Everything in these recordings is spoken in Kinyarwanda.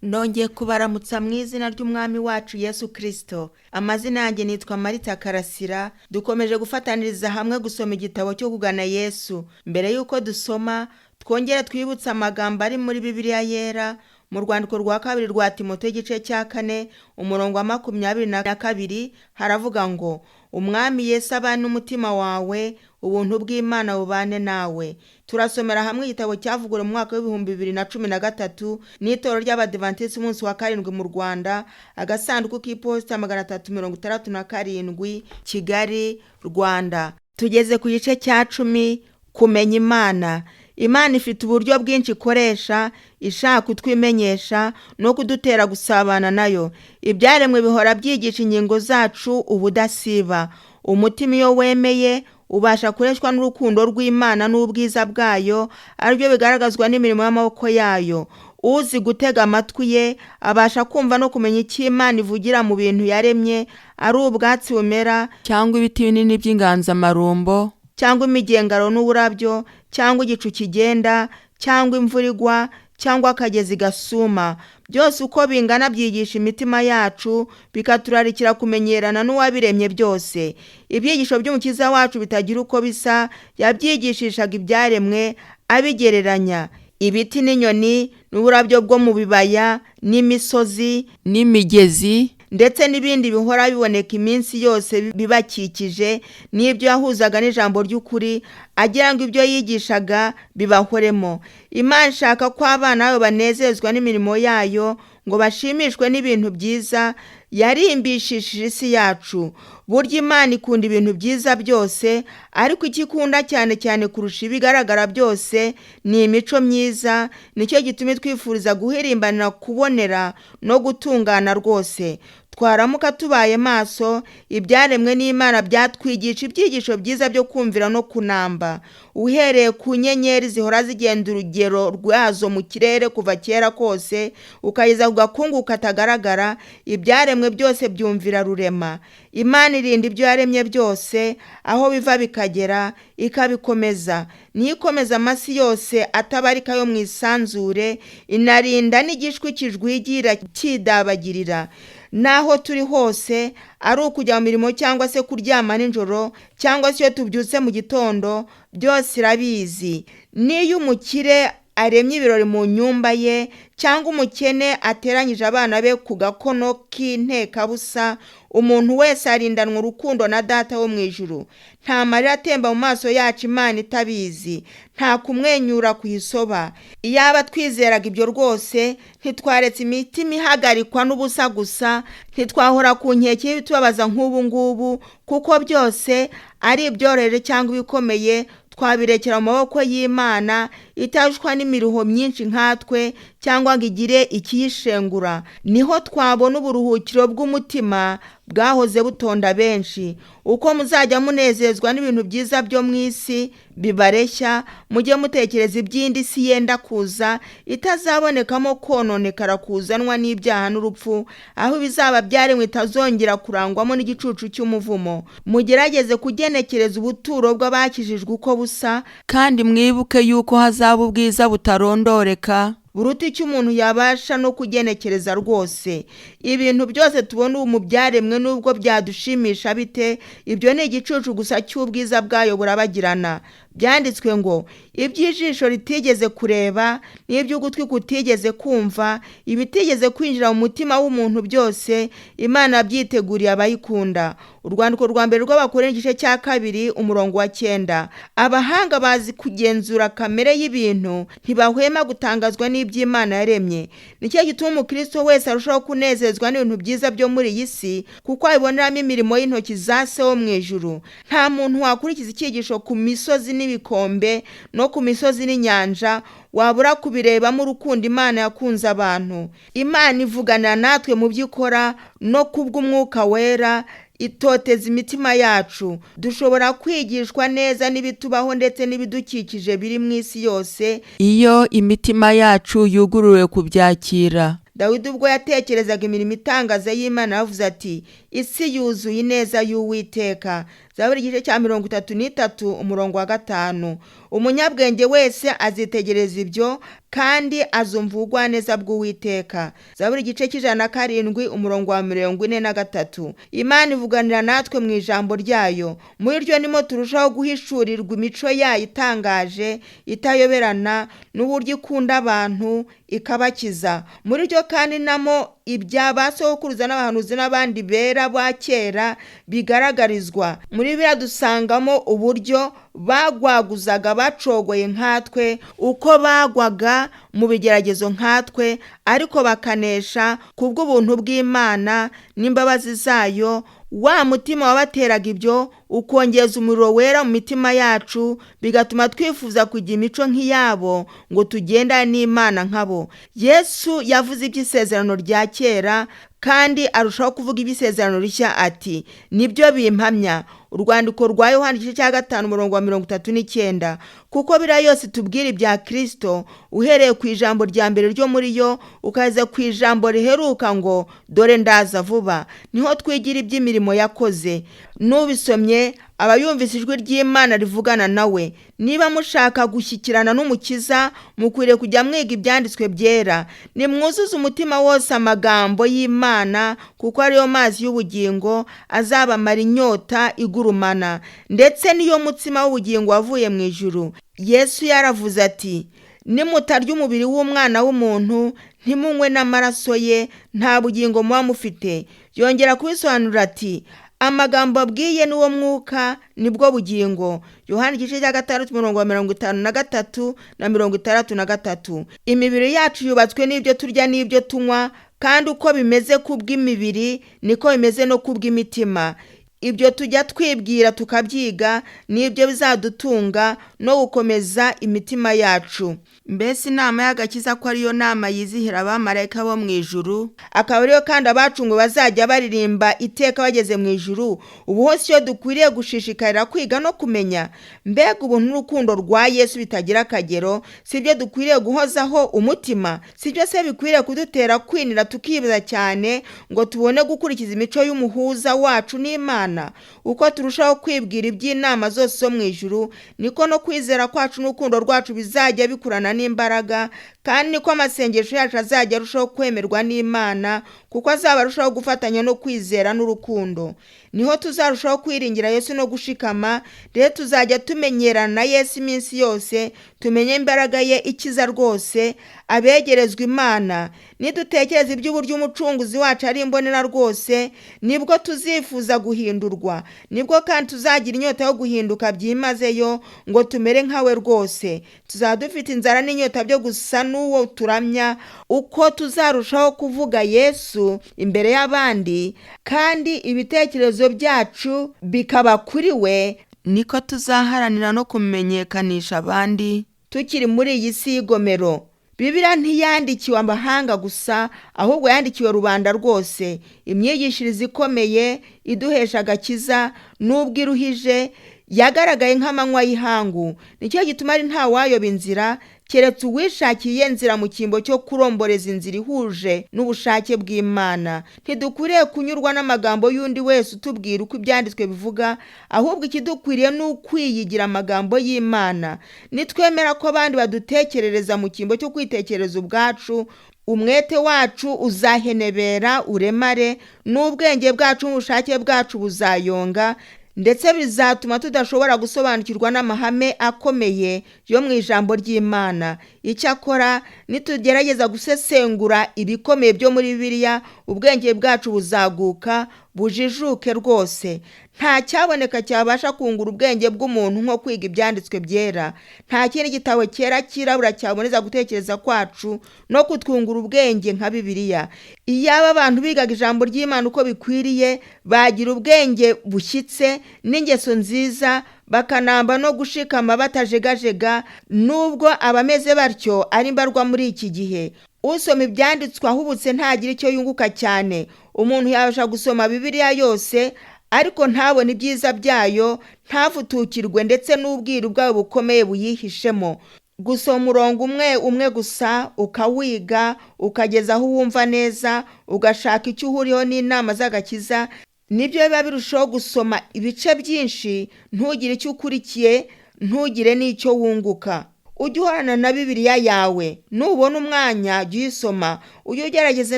Nongeye kubaramutsa mu izina ry'umwami wacu Yesu Kristo. Amazina yanjye nitwa Marita Karasira. Dukomeje gufataniriza hamwe gusoma igitabo cyo kugana Yesu. Mbere yuko dusoma, twongere twibutsa amagambo ari muri Bibiliya yera mu rwandiko rwa kabiri rwa Timoteyo igice cya 4 umurongo wa 22 haravuga ngo Umwami Yesu abane n'umutima wawe, ubuntu bw'Imana bubane nawe. Turasomera hamwe igitabo cyavugurura mu mwaka w'ibihumbi 2013 n'itoro ry'Abadiventisi umunsi wa 7 mu Rwanda, agasanduku k'iposita 367 Kigali, Rwanda. Tugeze ku gice cya 10, kumenya Imana. Imana ifite uburyo bwinshi ikoresha ishaka kutwimenyesha no kudutera gusabana nayo. Ibyaremwe bihora byigisha ingingo zacu ubudasiba. Umutima iyo wemeye ubasha kureshwa n'urukundo rw'Imana n'ubwiza bwayo, aribyo bigaragazwa n'imirimo y'amaboko yayo. Uzi gutega amatwi ye abasha kumva no kumenya icyo Imana ivugira mu bintu yaremye, ari ubwatsi bumera cyangwa ibiti binini by'inganzamarumbo, cyangwa imigengaro n'uburabyo, cyangwa igicu kigenda, cyangwa imvura igwa, cyangwa akagezi gasuma. Byose uko bingana byigisha imitima yacu, bikaturarikira kumenyerana n'uwabiremye byose. Ibyigisho by'Umukiza wacu bitagira uko bisa, yabyigishishaga ibyaremwe abigereranya. Ibiti n'inyoni n'uburabyo bwo mu bibaya n'imisozi n'imigezi ndetse n'ibindi bihora biboneka iminsi yose bibakikije, n'ibyo yahuzaga n'ijambo ry'ukuri agira ngo ibyo yigishaga bibahoremo. Imana ishaka ko abana bayo banezezwa n'imirimo yayo, ngo bashimishwe n'ibintu byiza yarimbishishije isi yacu. Burya Imana ikunda ibintu byiza byose, ariko icyo ikunda cyane cyane kurusha ibigaragara byose ni imico myiza. Nicyo gituma twifuriza guhirimbanira kubonera no gutungana rwose. Twaramuka tubaye maso, ibyaremwe n'Imana byatwigisha ibyigisho byiza byo kumvira no kunamba. Uhereye ku nyenyeri zihora zigenda urugero rwazo mu kirere kuva kera kose, ukageza ku gakungu katagaragara, ibyaremwe byose byumvira rurema. Imana irinda ibyo yaremye byose, aho biva bikagera ikabikomeza. Niyo ikomeza amasi yose atabarika yo mu isanzure, inarinda n'igishwi kijwigira kidabagirira. Naho turi hose, ari ukujya mu mirimo cyangwa se kuryama nijoro, cyangwa se iyo tubyutse mu gitondo, byose irabizi. Niyo umukire aremye ibirori mu nyumba ye, cyangwa umukene ateranyije abana be ku gakono k'intekabusa, umuntu wese arindanwa urukundo na Data wo mu ijuru. Nta marira atemba mu maso yacu Imana itabizi, nta kumwenyura ku isoba. Iyaba twizeraga ibyo rwose, ntitwaretse imitima ihagarikwa n'ubusa gusa, ntitwahora ku nkeke y'ibitubabaza nk'ubu ngubu, kuko byose ari ibyoroheje cyangwa ibikomeye twabirekera mu maboko y'Imana itajwa n'imiruho myinshi nkatwe, cyangwa ngo igire ikiyishengura. Niho twabona uburuhukiro bw'umutima bwahoze butonda benshi. Uko muzajya munezezwa n'ibintu byiza byo mu isi bibareshya, mujye mutekereza iby'indi si yenda kuza, itazabonekamo kononekara kuzanwa n'ibyaha n'urupfu, aho bizaba byaremwe itazongera kurangwamo n'igicucu cy'umuvumo. Mugerageze kugenekereza ubuturo bw'abakijijwe uko busa, kandi mwibuke yuko hazaba ubwiza butarondoreka buruta icyo umuntu yabasha no kugenekereza rwose. Ibintu byose tubona ubu mu byaremwe nubwo byadushimisha bite, ibyo ni igicucu gusa cy'ubwiza bwayo burabagirana. Byanditswe ngo iby'ijisho ritigeze kureba, n'iby'ugutwi kutigeze kumva, ibitigeze kwinjira mu mutima w'umuntu byose Imana byiteguriye abayikunda. Urwandiko rwa mbere rw'Abakorinto igice cya 2 umurongo wa 9. Abahanga bazi kugenzura kamere y'ibintu, ntibahwema gutangazwa n'iby'Imana yaremye. Nicyo gituma umukristo wese arushaho kunezezwa n'ibintu byiza byo muri iyi si, kuko abiboneramo imirimo y'intoki za Se wo mu ijuru. Nta muntu wakurikiza icyigisho ku misozi n'ibikombe no ku misozi n'inyanja wabura kubirebamo urukundo Imana yakunze abantu. Imana ivuganira natwe mu byo ikora no kubw'Umwuka wera, itoteza imitima yacu. Dushobora kwigishwa neza n'ibitubaho ndetse n'ibidukikije biri mu isi yose, iyo imitima yacu yuguruwe kubyakira. Dawidi ubwo yatekerezaga imirimo itangaza y'Imana yavuze ati, isi yuzuye ineza y'Uwiteka. Zaburi igice cya 33 umurongo wa 5. Umunyabwenge wese azitegereza ibyo kandi azumva ubugwaneza bw'Uwiteka. Zaburi igice cy'107 umurongo wa 43. Imana ivuganira natwe mu ijambo ryayo. Muri ryo nimo turushaho guhishurirwa imico yayo itangaje, itayoberana, n'uburyo ikunda abantu ikabakiza. Muri ryo kandi namo ibya basokuruza n'abahanuzi n'abandi bera ba kera bigaragarizwa. Muri Bibiliya dusangamo uburyo bagwaguzaga bacogoye nkatwe, uko bagwaga mu bigeragezo nkatwe, ariko bakanesha kubw'ubuntu bw'Imana n'imbabazi zayo. Wa mutima wabateraga ibyo ukongeza umuriro wera mu mitima yacu, bigatuma twifuza kugira imico nk'iyabo ngo tugendane n'Imana nkabo. Yesu yavuze iby'isezerano rya kera kandi arushaho kuvuga iby'isezerano rishya ati, nibyo bimpamya. Urwandiko rwa Yohana igice cya 5 umurongo wa 39. Kuko biriya yose tubwira ibya Kristo, uhereye ku ijambo rya mbere ryo muri yo ukaza ku ijambo riheruka ngo dore ndaza vuba, niho twigira iby'imirimo yakoze. N'ubisomye aba yumvise ijwi ry'Imana rivugana nawe. Niba mushaka gushyikirana n'Umukiza, mukwiriye kujya mwiga ibyanditswe byera. Nimwuzuze umutima wose amagambo y'Imana, kuko ariyo mazi y'ubugingo azabamara inyota igurumana, ndetse niyo mutsima w'ubugingo wavuye mu ijuru. Yesu yaravuze ati, nimutarya umubiri w'Umwana w'umuntu ntimunywe n'amaraso ye, nta bugingo muba mufite. Yongera kubisobanura ati, amagambo abwiye n'uwo mwuka nibwo bugingo. Yohana igice cya 6 umurongo wa 53 na 63. Imibiri yacu yubatswe n'ibyo turya n'ibyo tunywa, kandi uko bimeze kubw'imibiri niko bimeze no kubw'imitima. Ibyo tujya twibwira tukabyiga nibyo bizadutunga no gukomeza imitima yacu. Mbese inama y'agakiza ko ariyo nama yizihira abamarayika bo mu ijuru, akaba ariyo kandi abacungu bazajya baririmba iteka bageze mu ijuru. Ubu hose iyo dukwiriye gushishikarira kwiga no kumenya. Mbega ubuntu n'urukundo rwa Yesu bitagira akagero, sibyo dukwiriye guhozaho umutima? Sibyo se bikwiriye kudutera kwinira tukibaza cyane ngo tubone gukurikiza imico y'umuhuza wacu n'Imana? Uko turushaho kwibwira iby'inama zose zo mu ijuru, niko no kwizera kwacu n'urukundo rwacu bizajya bikurana n'imbaraga, kandi niko amasengesho yacu azajya arushaho kwemerwa n'Imana, kuko azaba arushaho gufatanya no kwizera n'urukundo. Niho tuzarushaho kwiringira Yesu no gushikama. Rero tuzajya tumenyerana na Yesu iminsi yose, tumenye imbaraga ye ikiza rwose abegerezwa Imana. Nidutekereza iby'uburyo umucunguzi wacu ari imbonera rwose, nibwo tuzifuza guhindurwa. Nibwo kandi tuzagira inyota yo guhinduka byimazeyo ngo tumere nkawe rwose. Tuzaba dufite inzara n'inyota byo gusa n'uwo turamya, uko tuzarushaho kuvuga Yesu imbere y'abandi, kandi ibitekerezo byacu bikaba kuri we, niko tuzaharanira no kumenyekanisha abandi tukiri muri iyi si y'igomero. Bibiliya ntiyandikiwe amahanga gusa, ahubwo yandikiwe rubanda rwose. Imyigishirize ikomeye iduhesha agakiza n'ubwo iruhije yagaragaye nk'amanywa y'ihangu. Nicyo gituma ari nta wayoba inzira keretse uwishakiye inzira mu cyimbo cyo kuromboreza inzira ihuje n'ubushake bw'Imana. Ntidukwiriye kunyurwa n'amagambo y'undi wese utubwira uko ibyanditswe bivuga, ahubwo ikidukwiriye ni ukwiyigira amagambo y'Imana. Nitwemera ko abandi badutekerereza mu cyimbo cyo kwitekereza ubwacu, umwete wacu uzahenebera uremare, n'ubwenge bwacu n'ubushake bwacu buzayonga, ndetse bizatuma tudashobora gusobanukirwa n'amahame akomeye yo mu ijambo ry'Imana. Icyakora nitugerageza gusesengura ibikomeye byo muri Bibiliya, ubwenge bwacu buzaguka bujijuke rwose. Nta cyaboneka cyabasha kungura ubwenge bw'umuntu nko kwiga ibyanditswe byera. Nta kindi gitabo cyera kirabura cyaboneza gutekereza kwacu no kutwungura ubwenge nka Bibiliya. Iyaba abantu bigaga ijambo ry'Imana uko bikwiriye, bagira ubwenge bushyitse n'ingeso nziza, bakanamba no gushikama batajegajega, nubwo abameze batyo ari mbarwa muri iki gihe. Usoma ibyanditswe ahubutse ntagira icyo yunguka cyane. Umuntu yabasha gusoma Bibiliya yose ariko ntabone ibyiza byayo, ntafutukirwe ndetse n'ubwiru bwayo bukomeye buyihishemo. Gusoma umurongo umwe gusa ukawiga ukageza aho wumva neza, ugashaka icyo uhuriyeho n'inama z'agakiza, nibyo biba birushaho gusoma ibice byinshi ntugire icyo ukurikiye, ntugire n'icyo wunguka. Ujye uhorana na Bibiliya yawe, nubona umwanya jya uyisoma, ujye ugerageza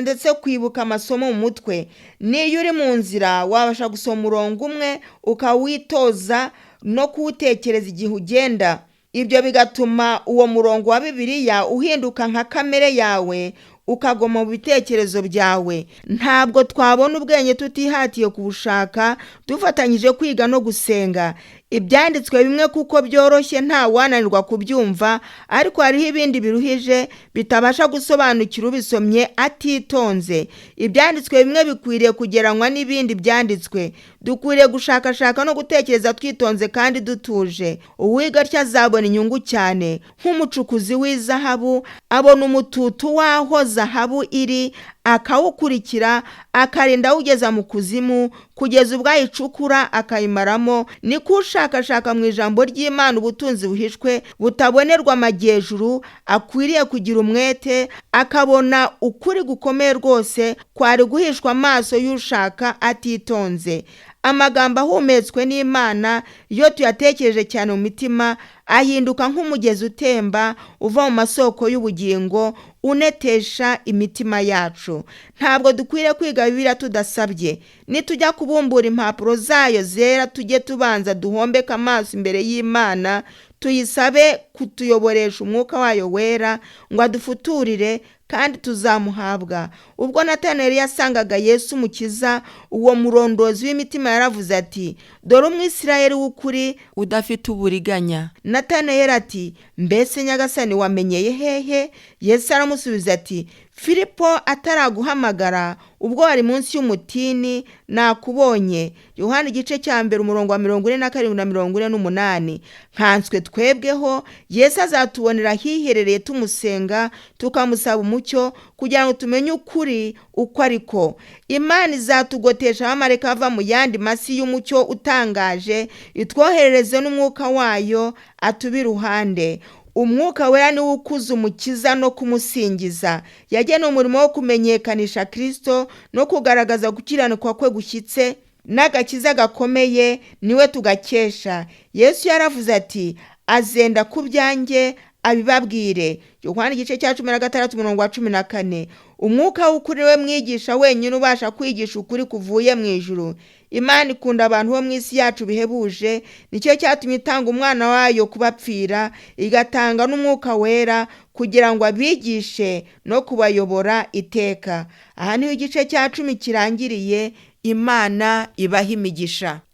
ndetse kwibuka amasomo mu mutwe. Niyo uri mu nzira wabasha gusoma umurongo umwe ukawitoza no kuwutekereza igihe ugenda. Ibyo bigatuma uwo murongo wa Bibiliya uhinduka nka kamere yawe, ukagoma mu bitekerezo byawe. Ntabwo twabona ubwenge tutihatiye kubushaka, dufatanyije kwiga no gusenga. Ibyanditswe bimwe kuko byoroshye nta wananirwa kubyumva, ariko hariho ibindi biruhije bitabasha gusobanukira ubisomye atitonze. Ibyanditswe bimwe bikwiriye kugereranywa n'ibindi byanditswe. Dukwiriye gushakashaka no gutekereza twitonze kandi dutuje. Uwiga atyo azabona inyungu cyane. Nk'umucukuzi w'izahabu abona umututu w'aho zahabu iri, akawukurikira akarinda awugeza mu kuzimu kugeza ubwo ayicukura akayimaramo. Niko ushakashaka mu ijambo ry'Imana ubutunzi buhishwe butabonerwa amajyejuru akwiriye kugira umwete, akabona ukuri gukomeye rwose kwari guhishwa amaso y'ushaka atitonze. Amagambo ahumetswe n'Imana iyo tuyatekereje cyane mu mitima ahinduka nk'umugezi utemba uva mu masoko y'ubugingo unetesha imitima yacu. Ntabwo dukwiriye kwiga Bibiliya tudasabye. Nitujya kubumbura impapuro zayo zera, tujye tubanza duhombeke amaso imbere y'Imana, tuyisabe kutuyoboresha umwuka wayo wera ngo adufuturire, kandi tuzamuhabwa. Ubwo Natanayeli yasangaga Yesu Umukiza, uwo murondozi w'imitima yaravuze ati, dore Umwisirayeli w'ukuri udafite uburiganya. Natanayeli ati, mbese Nyagasani wamenyeye hehe? Yesu aramusubiza ati, Filipo ataraguhamagara ubwo wari munsi y'umutini nakubonye. Yohana igice cya mbere umurongo wa 47 na 48. Nkanswe twebweho Yesu azatubonera hiherereye tumusenga, tukamusaba umucyo kugira ngo tumenye ukuri uko ariko. Imana izatugotesha abamarayika bava mu yandi masi y'umucyo utangaje, itwoherereze n'umwuka wayo atuba iruhande. Umwuka wera niwe ukuza Umukiza no kumusingiza. Yagenewe umurimo wo kumenyekanisha Kristo no kugaragaza gukiranuka kwe gushyitse n'agakiza gakomeye, niwe tugakesha. Yesu yaravuze ati, azenda ku byanjye abibabwire. Yohana igice cya 16 umurongo wa 14. Umwuka w'ukuri we mwigisha wenyine ubasha kwigisha ukuri kuvuye mu ijuru. Imana ikunda abantu bo mu isi yacu bihebuje, nicyo cyatumye itanga umwana wayo kubapfira, igatanga n'umwuka wera kugira ngo abigishe no kubayobora iteka. Aha niho igice cya 10 kirangiriye. Imana ibaha imigisha.